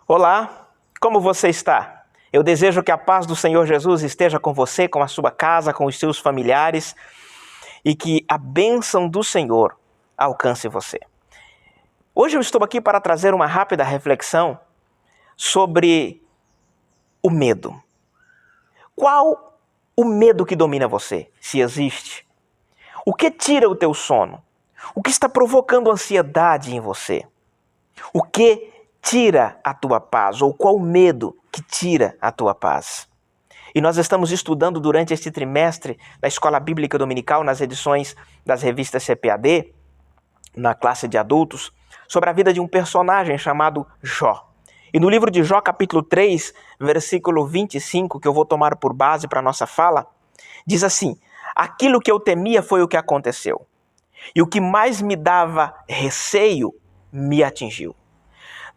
Olá, como você está? Eu desejo que a paz do Senhor Jesus esteja com você, com a sua casa, com os seus familiares e que a bênção do Senhor alcance você. Hoje eu estou aqui para trazer uma rápida reflexão sobre o medo. Qual o medo que domina você, se existe? O que tira o teu sono? O que está provocando ansiedade em você? O que tira a tua paz? Ou qual medo que tira a tua paz? E nós estamos estudando durante este trimestre da Escola Bíblica Dominical, nas edições das revistas CPAD, na classe de adultos, sobre a vida de um personagem chamado Jó. E no livro de Jó, capítulo 3, versículo 25, que eu vou tomar por base para a nossa fala, diz assim: aquilo que eu temia foi o que aconteceu, e o que mais me dava receio me atingiu.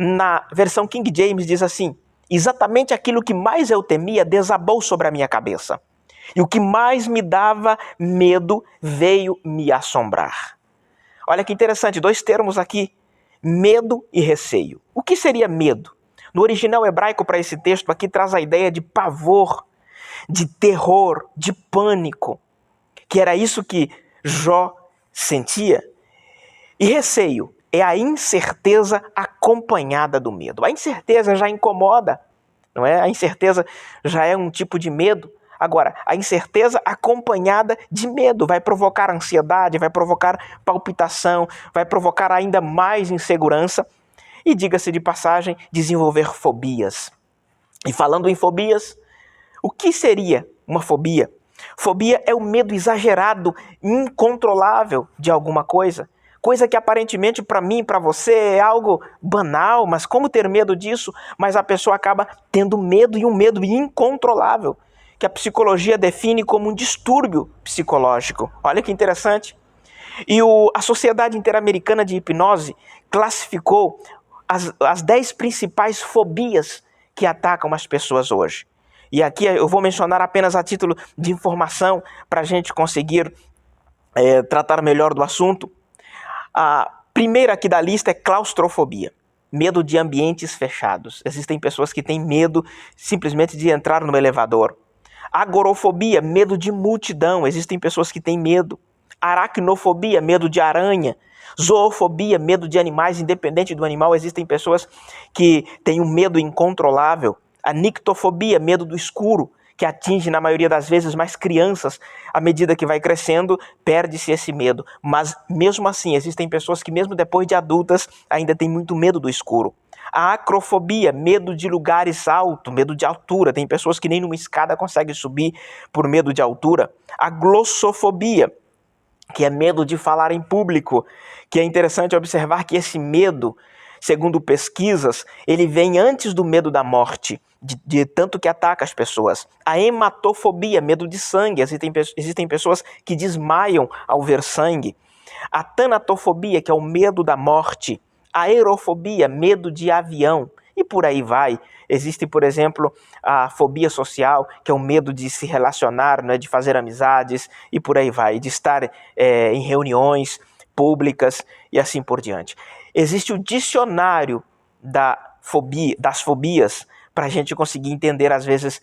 Na versão King James diz assim: exatamente aquilo que mais eu temia desabou sobre a minha cabeça, e o que mais me dava medo veio me assombrar. Olha que interessante, dois termos aqui, medo e receio. O que seria medo? No original hebraico para esse texto aqui traz a ideia de pavor, de terror, de pânico, que era isso que Jó sentia. E receio é a incerteza acompanhada do medo. A incerteza já incomoda, não é? A incerteza já é um tipo de medo. Agora, a incerteza acompanhada de medo vai provocar ansiedade, vai provocar palpitação, vai provocar ainda mais insegurança e, diga-se de passagem, desenvolver fobias. E falando em fobias, o que seria uma fobia? Fobia é o medo exagerado, incontrolável de alguma coisa. Coisa que aparentemente para mim, para você é algo banal, mas como ter medo disso? Mas a pessoa acaba tendo medo, e um medo incontrolável, que a psicologia define como um distúrbio psicológico. Olha que interessante. E a Sociedade Interamericana de Hipnose classificou as 10 principais fobias que atacam as pessoas hoje. E aqui eu vou mencionar apenas a título de informação para a gente conseguir tratar melhor do assunto. A primeira aqui da lista é claustrofobia, medo de ambientes fechados. Existem pessoas que têm medo simplesmente de entrar no elevador. Agorofobia, medo de multidão. Existem pessoas que têm medo. Aracnofobia, medo de aranha. Zoofobia, medo de animais, independente do animal. Existem pessoas que têm um medo incontrolável. A nictofobia, medo do escuro, que atinge na maioria das vezes mais crianças. À medida que vai crescendo, perde-se esse medo. Mas mesmo assim, existem pessoas que mesmo depois de adultas ainda têm muito medo do escuro. A acrofobia, medo de lugares altos, medo de altura. Tem pessoas que nem numa escada conseguem subir por medo de altura. A glossofobia, que é medo de falar em público, que é interessante observar que esse medo, segundo pesquisas, ele vem antes do medo da morte, de tanto que ataca as pessoas. A hematofobia, medo de sangue. Existem pessoas que desmaiam ao ver sangue. A tanatofobia, que é o medo da morte. A aerofobia, medo de avião. E por aí vai. Existe, por exemplo, a fobia social, que é o medo de se relacionar, né, de fazer amizades, e por aí vai. De estar em reuniões públicas e assim por diante. Existe o dicionário das fobias, para a gente conseguir entender, às vezes,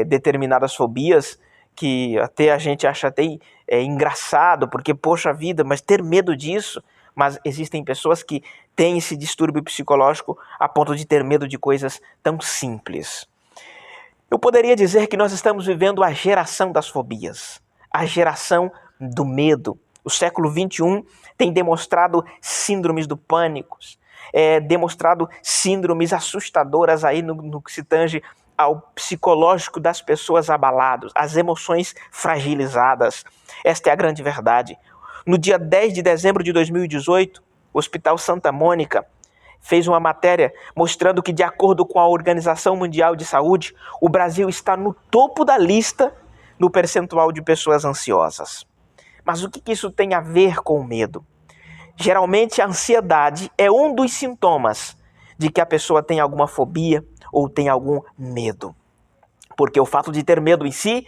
determinadas fobias, que até a gente acha até engraçado, porque, poxa vida, mas ter medo disso. Mas existem pessoas que têm esse distúrbio psicológico a ponto de ter medo de coisas tão simples. Eu poderia dizer que nós estamos vivendo a geração das fobias, a geração do medo. O século XXI tem demonstrado síndromes do pânico, demonstrado síndromes assustadoras aí no que se tange ao psicológico das pessoas abaladas, as emoções fragilizadas. Esta é a grande verdade. No dia 10 de dezembro de 2018, o Hospital Santa Mônica fez uma matéria mostrando que, de acordo com a Organização Mundial de Saúde, o Brasil está no topo da lista no percentual de pessoas ansiosas. Mas o que isso tem a ver com o medo? Geralmente a ansiedade é um dos sintomas de que a pessoa tem alguma fobia ou tem algum medo. Porque o fato de ter medo em si,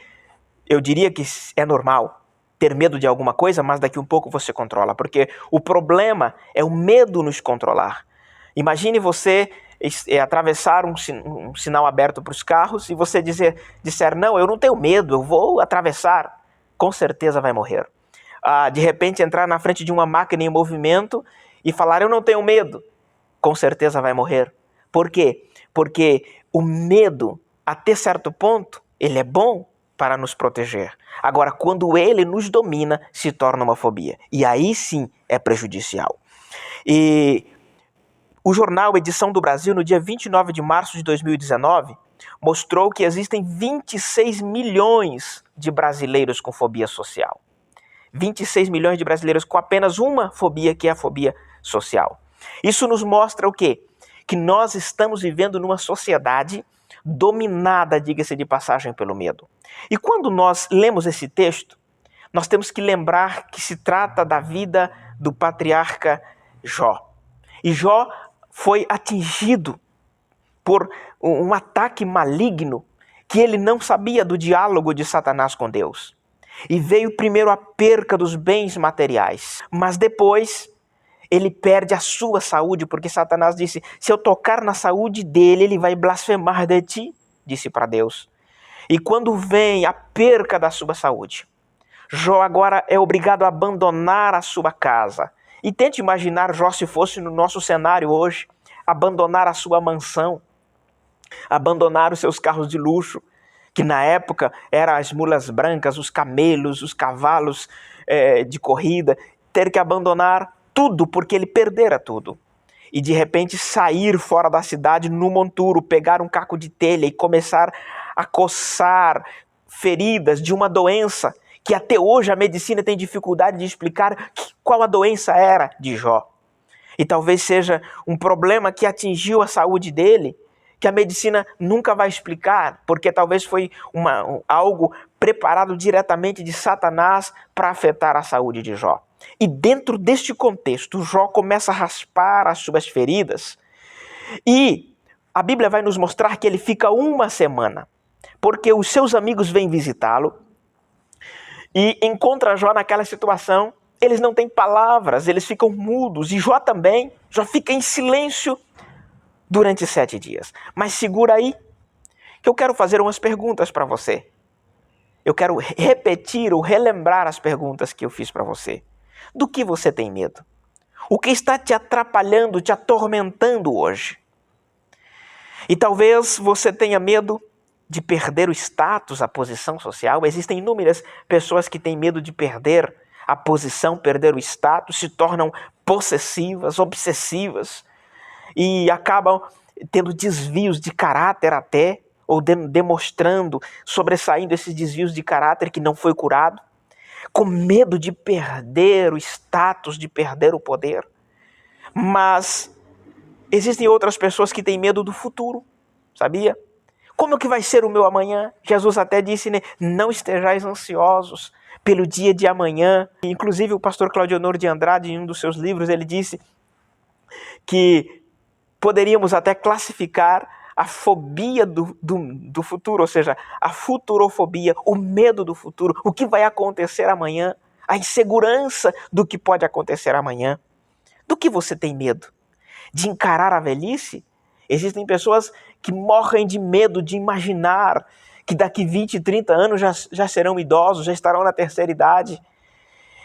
eu diria que é normal. Ter medo de alguma coisa, mas daqui um pouco você controla. Porque o problema é o medo nos controlar. Imagine você atravessar um sinal aberto para os carros e você disser, não, eu não tenho medo, eu vou atravessar, com certeza vai morrer. De repente entrar na frente de uma máquina em movimento e falar, eu não tenho medo, com certeza vai morrer. Por quê? Porque o medo, até certo ponto, ele é bom para nos proteger. Agora, quando ele nos domina, se torna uma fobia. E aí sim é prejudicial. E o jornal Edição do Brasil, no dia 29 de março de 2019, mostrou que existem 26 milhões de brasileiros com fobia social. 26 milhões de brasileiros com apenas uma fobia, que é a fobia social. Isso nos mostra o quê? Que nós estamos vivendo numa sociedade dominada, diga-se de passagem, pelo medo. E quando nós lemos esse texto, nós temos que lembrar que se trata da vida do patriarca Jó. E Jó foi atingido por um ataque maligno que ele não sabia do diálogo de Satanás com Deus. E veio primeiro a perca dos bens materiais, mas depois ele perde a sua saúde, porque Satanás disse, se eu tocar na saúde dele, ele vai blasfemar de ti, disse para Deus. E quando vem a perca da sua saúde, Jó agora é obrigado a abandonar a sua casa. E tente imaginar Jó se fosse no nosso cenário hoje, abandonar a sua mansão, abandonar os seus carros de luxo, que na época eram as mulas brancas, os camelos, os cavalos de corrida, ter que abandonar tudo porque ele perdera tudo. E de repente sair fora da cidade no monturo, pegar um caco de telha e começar a coçar feridas de uma doença que até hoje a medicina tem dificuldade de explicar qual a doença era de Jó. E talvez seja um problema que atingiu a saúde dele, que a medicina nunca vai explicar, porque talvez foi algo preparado diretamente de Satanás para afetar a saúde de Jó. E dentro deste contexto, Jó começa a raspar as suas feridas e a Bíblia vai nos mostrar que ele fica uma semana, porque os seus amigos vêm visitá-lo e encontram Jó naquela situação. Eles não têm palavras, eles ficam mudos, e Jó também, Jó fica em silêncio durante 7 dias. Mas segura aí, que eu quero fazer umas perguntas para você. Eu quero repetir ou relembrar as perguntas que eu fiz para você. Do que você tem medo? O que está te atrapalhando, te atormentando hoje? E talvez você tenha medo de perder o status, a posição social. Existem inúmeras pessoas que têm medo de perder a posição, perder o status, se tornam possessivas, obsessivas e acabam tendo desvios de caráter até, ou demonstrando, sobressaindo esses desvios de caráter que não foi curado, com medo de perder o status, de perder o poder. Mas existem outras pessoas que têm medo do futuro, sabia? Como que vai ser o meu amanhã? Jesus até disse, né? Não estejais ansiosos pelo dia de amanhã. Inclusive o pastor Claudionor de Andrade, em um dos seus livros, ele disse que poderíamos até classificar a fobia do futuro, ou seja, a futurofobia, o medo do futuro, o que vai acontecer amanhã, a insegurança do que pode acontecer amanhã. Do que você tem medo? De encarar a velhice? Existem pessoas que morrem de medo de imaginar que daqui 20, 30 anos já serão idosos, já estarão na terceira idade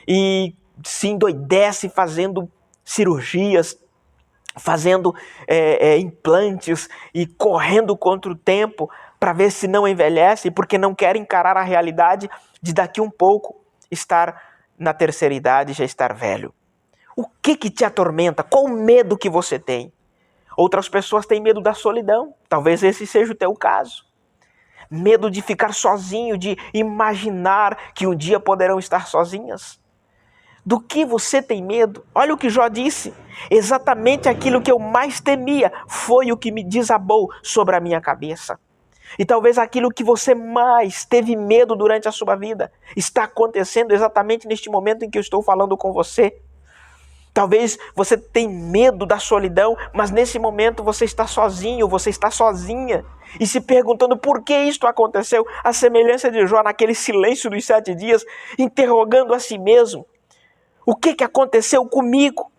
e se endoidece fazendo cirurgias, fazendo implantes e correndo contra o tempo para ver se não envelhece, porque não quer encarar a realidade de daqui um pouco estar na terceira idade e já estar velho. O que te atormenta? Qual o medo que você tem? Outras pessoas têm medo da solidão. Talvez esse seja o teu caso. Medo de ficar sozinho, de imaginar que um dia poderão estar sozinhas. Do que você tem medo? Olha o que Jó disse. Exatamente aquilo que eu mais temia foi o que me desabou sobre a minha cabeça. E talvez aquilo que você mais teve medo durante a sua vida está acontecendo exatamente neste momento em que eu estou falando com você. Talvez você tenha medo da solidão, mas nesse momento você está sozinho, você está sozinha. E se perguntando por que isto aconteceu, a semelhança de Jó naquele silêncio dos 7 dias, interrogando a si mesmo. O que aconteceu comigo?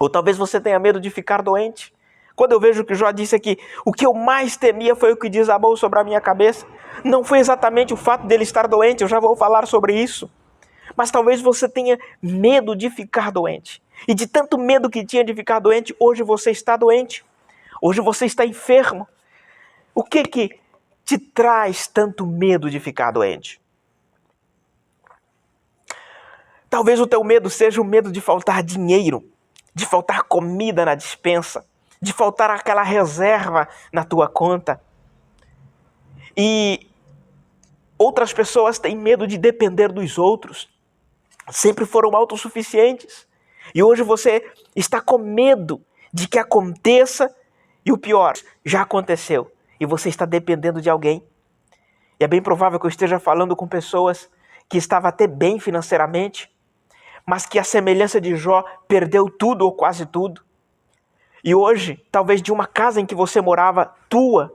Ou talvez você tenha medo de ficar doente, Quando eu vejo que Jó disse aqui, o que eu mais temia foi o que desabou sobre a minha cabeça. Não foi exatamente o fato dele estar doente, eu já vou falar sobre isso. Mas talvez você tenha medo de ficar doente. E de tanto medo que tinha de ficar doente, hoje você está doente. Hoje você está enfermo. O que te traz tanto medo de ficar doente? Talvez o teu medo seja o medo de faltar dinheiro, de faltar comida na despensa, de faltar aquela reserva na tua conta. E outras pessoas têm medo de depender dos outros. Sempre foram autossuficientes. E hoje você está com medo de que aconteça e o pior, já aconteceu. E você está dependendo de alguém. E é bem provável que eu esteja falando com pessoas que estavam até bem financeiramente, mas que a semelhança de Jó perdeu tudo ou quase tudo. E hoje, talvez de uma casa em que você morava tua,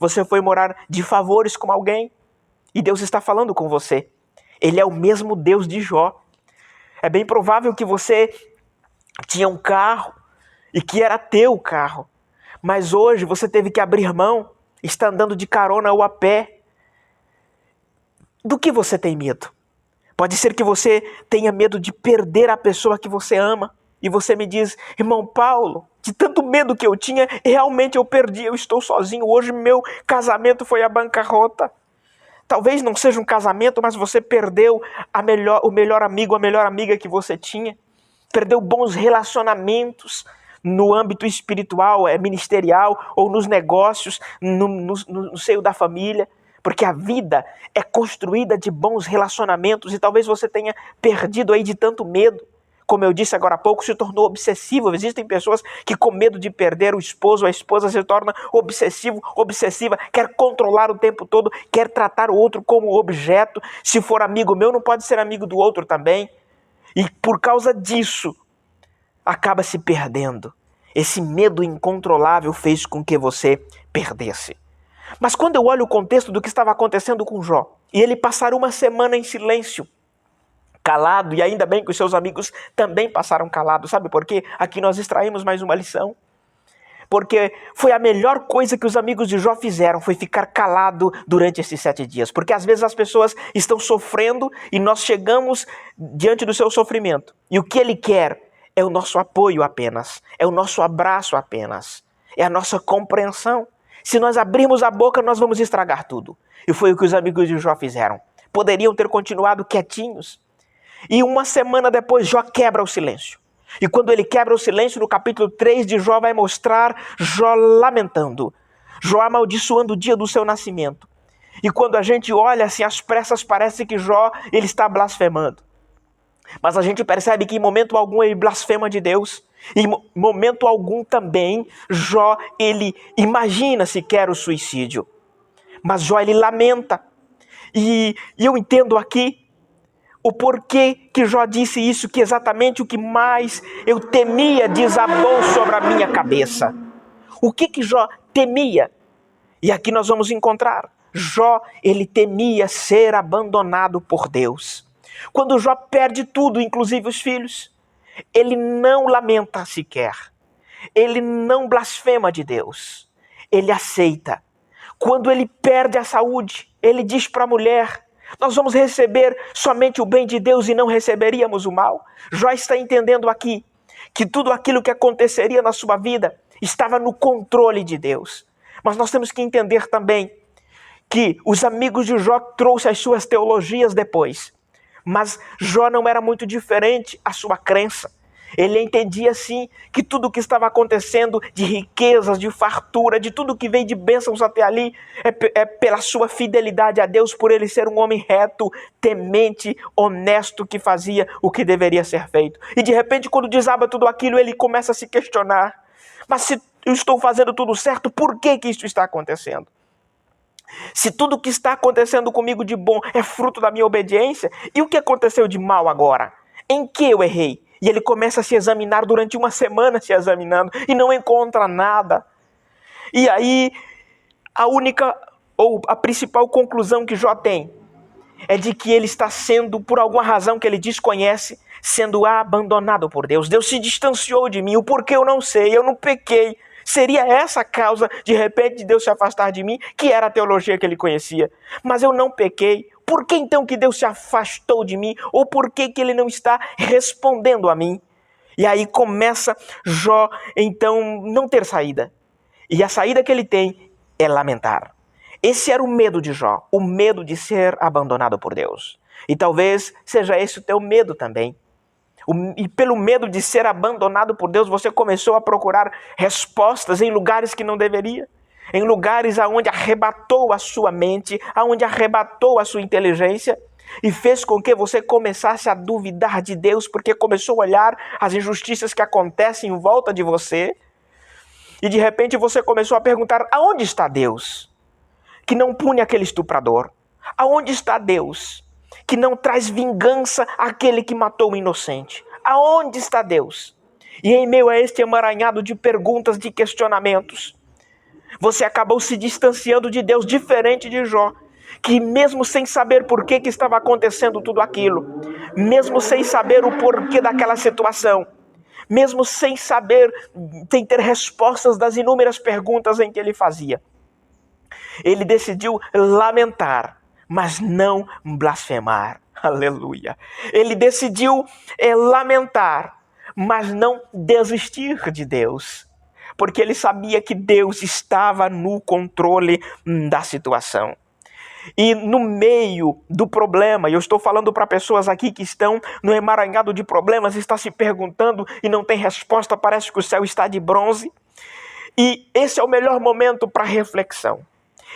você foi morar de favores com alguém. E Deus está falando com você. Ele é o mesmo Deus de Jó. É bem provável que você tinha um carro e que era teu carro. Mas hoje você teve que abrir mão, está andando de carona ou a pé. Do que você tem medo? Pode ser que você tenha medo de perder a pessoa que você ama. E você me diz, irmão Paulo, de tanto medo que eu tinha, realmente eu perdi, eu estou sozinho. Hoje meu casamento foi à bancarrota. Talvez não seja um casamento, mas você perdeu o melhor amigo, a melhor amiga que você tinha. Perdeu bons relacionamentos no âmbito espiritual, ministerial, ou nos negócios, no seio da família. Porque a vida é construída de bons relacionamentos e talvez você tenha perdido aí de tanto medo. Como eu disse agora há pouco, se tornou obsessivo. Existem pessoas que com medo de perder o esposo ou a esposa se torna obsessivo, obsessiva, quer controlar o tempo todo, quer tratar o outro como objeto. Se for amigo meu, não pode ser amigo do outro também. E por causa disso, acaba se perdendo. Esse medo incontrolável fez com que você perdesse. Mas quando eu olho o contexto do que estava acontecendo com Jó, e ele passar uma semana em silêncio, calado, e ainda bem que os seus amigos também passaram calados, sabe por quê? Aqui nós extraímos mais uma lição. Porque foi a melhor coisa que os amigos de Jó fizeram, foi ficar calado durante esses 7 dias. Porque às vezes as pessoas estão sofrendo e nós chegamos diante do seu sofrimento. E o que ele quer é o nosso apoio apenas, é o nosso abraço apenas, é a nossa compreensão. Se nós abrirmos a boca, nós vamos estragar tudo. E foi o que os amigos de Jó fizeram. Poderiam ter continuado quietinhos. E uma semana depois, Jó quebra o silêncio. E quando ele quebra o silêncio, no capítulo 3 de Jó, vai mostrar Jó lamentando. Jó amaldiçoando o dia do seu nascimento. E quando a gente olha assim, às pressas, parece que Jó ele está blasfemando. Mas a gente percebe que em momento algum ele blasfema de Deus. Em momento algum também, Jó, ele imagina sequer o suicídio. Mas Jó, ele lamenta. E eu entendo aqui o porquê que Jó disse isso, que exatamente o que mais eu temia desabou sobre a minha cabeça. O que Jó temia? E aqui nós vamos encontrar. Jó, ele temia ser abandonado por Deus. Quando Jó perde tudo, inclusive os filhos, ele não lamenta sequer. Ele não blasfema de Deus. Ele aceita. Quando ele perde a saúde, ele diz para a mulher, nós vamos receber somente o bem de Deus e não receberíamos o mal. Jó está entendendo aqui que tudo aquilo que aconteceria na sua vida estava no controle de Deus. Mas nós temos que entender também que os amigos de Jó trouxeram as suas teologias depois. Mas Jó não era muito diferente a sua crença. Ele entendia sim que tudo o que estava acontecendo de riquezas, de fartura, de tudo que veio de bênçãos até ali é pela sua fidelidade a Deus, por ele ser um homem reto, temente, honesto, que fazia o que deveria ser feito. E de repente, quando desaba tudo aquilo, ele começa a se questionar. Mas se eu estou fazendo tudo certo, por que isso está acontecendo? Se tudo o que está acontecendo comigo de bom é fruto da minha obediência, e o que aconteceu de mal agora? Em que eu errei? E ele começa a se examinar durante uma semana, se examinando, e não encontra nada. E aí, a única, ou a principal conclusão que Jó tem, é de que ele está sendo, por alguma razão que ele desconhece, sendo abandonado por Deus. Deus se distanciou de mim, o porquê eu não sei, eu não pequei. Seria essa a causa, de repente, de Deus se afastar de mim, que era a teologia que ele conhecia. Mas eu não pequei. Por que então que Deus se afastou de mim? Ou por que que ele não está respondendo a mim? E aí começa Jó, então, não ter saída. E a saída que ele tem é lamentar. Esse era o medo de Jó, o medo de ser abandonado por Deus. E talvez seja esse o teu medo também. E pelo medo de ser abandonado por Deus, você começou a procurar respostas em lugares que não deveria. Em lugares aonde arrebatou a sua mente, aonde arrebatou a sua inteligência e fez com que você começasse a duvidar de Deus, porque começou a olhar as injustiças que acontecem em volta de você e de repente você começou a perguntar: aonde está Deus que não pune aquele estuprador? Aonde está Deus que não traz vingança àquele que matou o inocente? Aonde está Deus? E em meio a este emaranhado de perguntas, de questionamentos, você acabou se distanciando de Deus, diferente de Jó, que mesmo sem saber por que estava acontecendo tudo aquilo, mesmo sem saber o porquê daquela situação, mesmo sem saber, sem ter respostas das inúmeras perguntas em que ele fazia, ele decidiu lamentar, mas não blasfemar. Aleluia. Ele decidiu lamentar, mas não desistir de Deus, porque ele sabia que Deus estava no controle da situação. E no meio do problema, e eu estou falando para pessoas aqui que estão no emaranhado de problemas, está se perguntando e não tem resposta, parece que o céu está de bronze. E esse é o melhor momento para reflexão.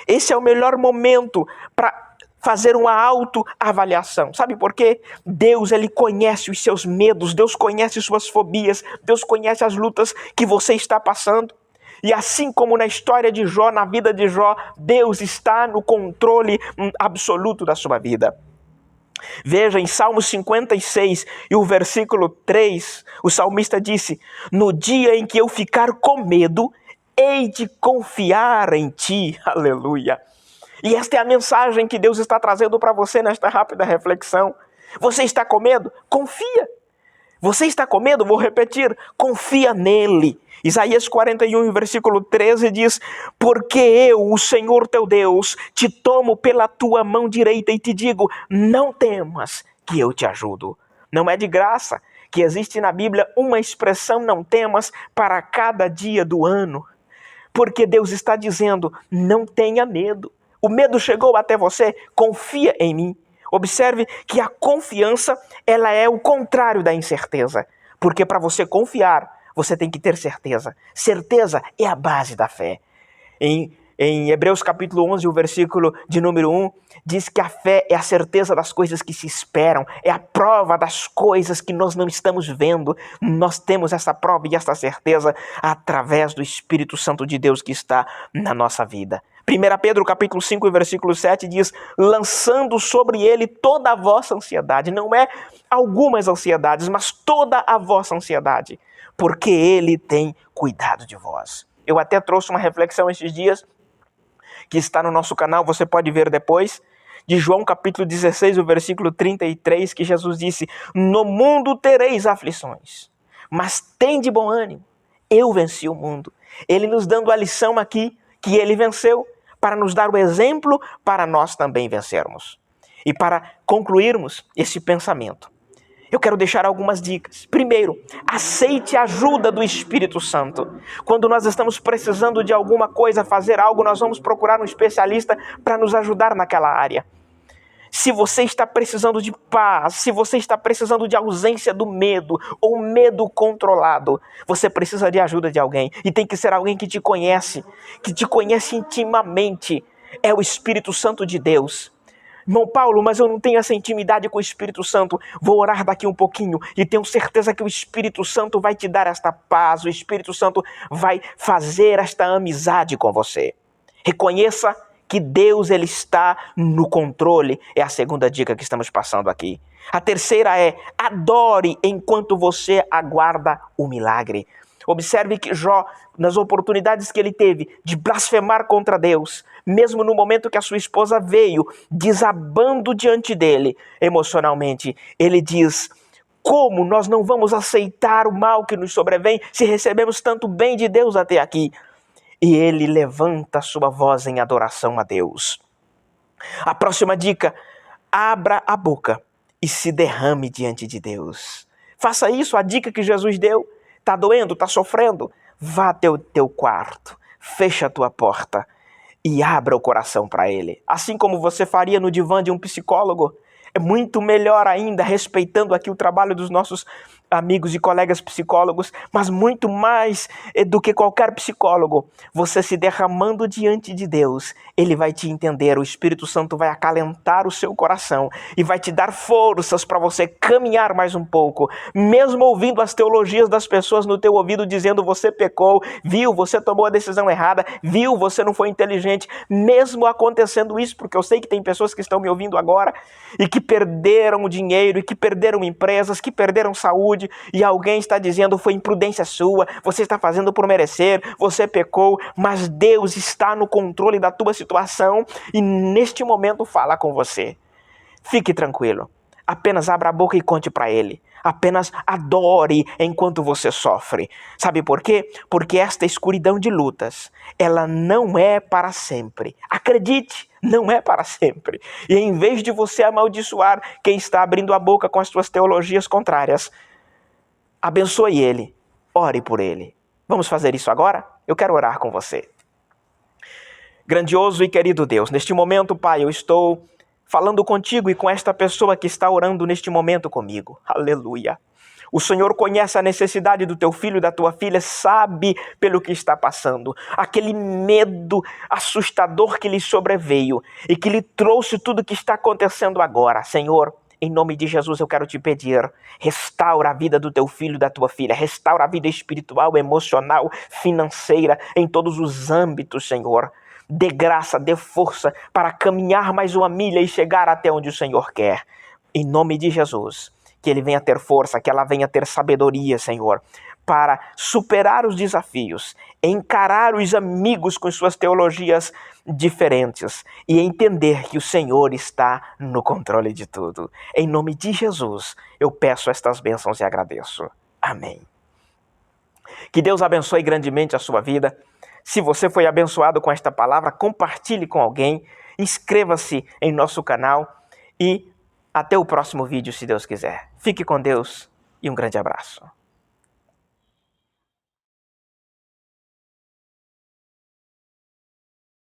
Esse é o melhor momento para fazer uma autoavaliação. Sabe por quê? Deus, ele conhece os seus medos, Deus conhece suas fobias, Deus conhece as lutas que você está passando. E assim como na história de Jó, na vida de Jó, Deus está no controle absoluto da sua vida. Veja, em Salmo 56 e o versículo 3, o salmista disse: no dia em que eu ficar com medo, hei de confiar em ti. Aleluia. E esta é a mensagem que Deus está trazendo para você nesta rápida reflexão. Você está com medo? Confia. Você está com medo? Vou repetir. Confia nele. Isaías 41, versículo 13 diz: porque eu, o Senhor teu Deus, te tomo pela tua mão direita e te digo: não temas, que eu te ajudo. Não é de graça que existe na Bíblia uma expressão não temas para cada dia do ano. Porque Deus está dizendo: não tenha medo. O medo chegou até você, confia em mim. Observe que a confiança, ela é o contrário da incerteza. Porque para você confiar, você tem que ter certeza. Certeza é a base da fé. Em Hebreus capítulo 11, o versículo de número 1, diz que a fé é a certeza das coisas que se esperam, é a prova das coisas que nós não estamos vendo. Nós temos essa prova e essa certeza através do Espírito Santo de Deus que está na nossa vida. 1 Pedro capítulo 5, versículo 7 diz: lançando sobre ele toda a vossa ansiedade. Não é algumas ansiedades, mas toda a vossa ansiedade, porque ele tem cuidado de vós. Eu até trouxe uma reflexão esses dias, que está no nosso canal, você pode ver depois, de João capítulo 16, o versículo 33, que Jesus disse: no mundo tereis aflições, mas tende bom ânimo, eu venci o mundo. Ele nos dando a lição aqui, que ele venceu, para nos dar o exemplo para nós também vencermos. E para concluirmos esse pensamento, eu quero deixar algumas dicas. Primeiro, aceite a ajuda do Espírito Santo. Quando nós estamos precisando de alguma coisa, fazer algo, nós vamos procurar um especialista para nos ajudar naquela área. Se você está precisando de paz, se você está precisando de ausência do medo, ou medo controlado, você precisa de ajuda de alguém. E tem que ser alguém que te conhece intimamente. É o Espírito Santo de Deus. Irmão Paulo, mas eu não tenho essa intimidade com o Espírito Santo. Vou orar daqui um pouquinho e tenho certeza que o Espírito Santo vai te dar esta paz. O Espírito Santo vai fazer esta amizade com você. Reconheça que Deus, ele está no controle. É a segunda dica que estamos passando aqui. A terceira é: adore enquanto você aguarda o milagre. Observe que Jó, nas oportunidades que ele teve de blasfemar contra Deus, mesmo no momento que a sua esposa veio desabando diante dele emocionalmente, ele diz: Como nós não vamos aceitar o mal que nos sobrevém se recebemos tanto bem de Deus até aqui? E ele levanta a sua voz em adoração a Deus. A próxima dica: abra a boca e se derrame diante de Deus. Faça isso, a dica que Jesus deu. Está doendo, está sofrendo? Vá até o teu quarto, fecha a tua porta e abra o coração para Ele. Assim como você faria no divã de um psicólogo. É muito melhor ainda, respeitando aqui o trabalho dos nossos amigos e colegas psicólogos, mas muito mais do que qualquer psicólogo, você se derramando diante de Deus, Ele vai te entender, o Espírito Santo vai acalentar o seu coração e vai te dar forças para você caminhar mais um pouco, mesmo ouvindo as teologias das pessoas no teu ouvido dizendo você pecou, viu, você tomou a decisão errada, viu, você não foi inteligente, mesmo acontecendo isso, porque eu sei que tem pessoas que estão me ouvindo agora e que perderam dinheiro, e que perderam empresas, que perderam saúde, e alguém está dizendo foi imprudência sua, você está fazendo por merecer, você pecou, mas Deus está no controle da tua situação e neste momento fala com você. Fique tranquilo, apenas abra a boca e conte para Ele. Apenas adore enquanto você sofre. Sabe por quê? Porque esta escuridão de lutas, ela não é para sempre. Acredite, não é para sempre. E em vez de você amaldiçoar quem está abrindo a boca com as suas teologias contrárias, abençoe ele, ore por ele. Vamos fazer isso agora? Eu quero orar com você. Grandioso e querido Deus, neste momento, Pai, eu estou falando contigo e com esta pessoa que está orando neste momento comigo. Aleluia. O Senhor conhece a necessidade do teu filho e da tua filha, sabe pelo que está passando. Aquele medo assustador que lhe sobreveio e que lhe trouxe tudo o que está acontecendo agora. Senhor, em nome de Jesus eu quero te pedir, restaura a vida do teu filho e da tua filha, restaura a vida espiritual, emocional, financeira, em todos os âmbitos, Senhor. Dê graça, dê força para caminhar mais uma milha e chegar até onde o Senhor quer. Em nome de Jesus, que ele venha ter força, que ela venha ter sabedoria, Senhor, para superar os desafios, encarar os amigos com suas teologias diferentes e entender que o Senhor está no controle de tudo. Em nome de Jesus, eu peço estas bênçãos e agradeço. Amém. Que Deus abençoe grandemente a sua vida. Se você foi abençoado com esta palavra, compartilhe com alguém, inscreva-se em nosso canal e até o próximo vídeo, se Deus quiser. Fique com Deus e um grande abraço.